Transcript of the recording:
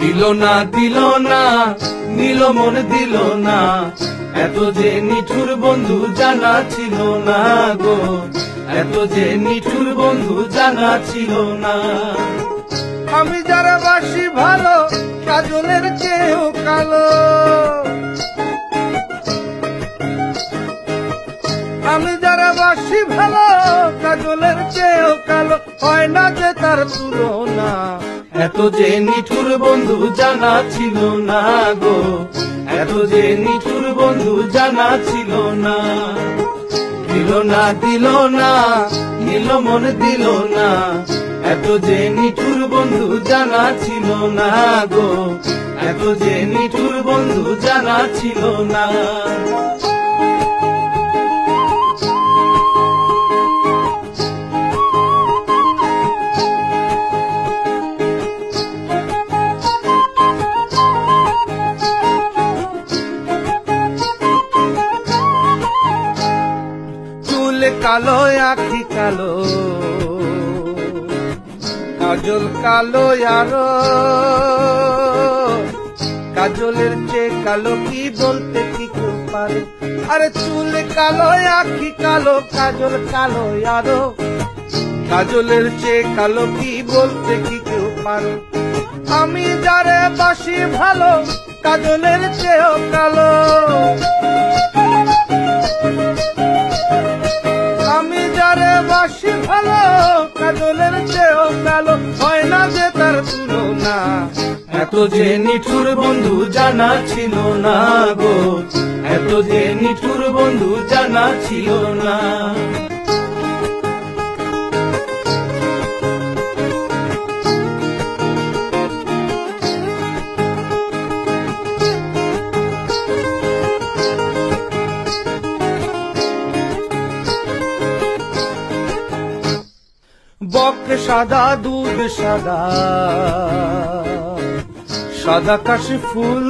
দিল না নিল মন দিল না, এত যে নিঠুর বন্ধু জানা ছিল না গো, এত যে নিঠুর বন্ধু জানা ছিল না। আমি যারা বাসি ভালো কাজলের চেয়েও কালো, আমি যারা বাসি ভালো কাজলের চেয়েও কালো, হয় না যে তার তুলনা। এত যে নিঠুর বন্ধু জানা ছিল না গো, এত যে নিঠুর বন্ধু জানা ছিল না। দিল না নিল মন দিল না, এত যে নিঠুর বন্ধু জানা ছিল না গো, এত যে নিঠুর বন্ধু জানা ছিল না। কালো আখি কালো, কাজল কালো আরো, কাজলের চেয়ে কালো কি বলতে কি কেউ পারে? আরে চুল কালো আখি কালো, কাজল কালো আরো, কাজলের চেয়ে কালো কি বলতে কি কেউ পারে? আমি যারে বাসি ভালো কাজলের চেয়েও কালো, আমি যারে বাসি ভালো কাজলের চেয়েও কালো, হয় না যে তার তুলনা। এত যে নিঠুর বন্ধু জানা ছিল না গো, এত যে নিঠুর বন্ধু জানা ছিল না। বক সাদা দুধ সাদা, সাদা কাশি ফুল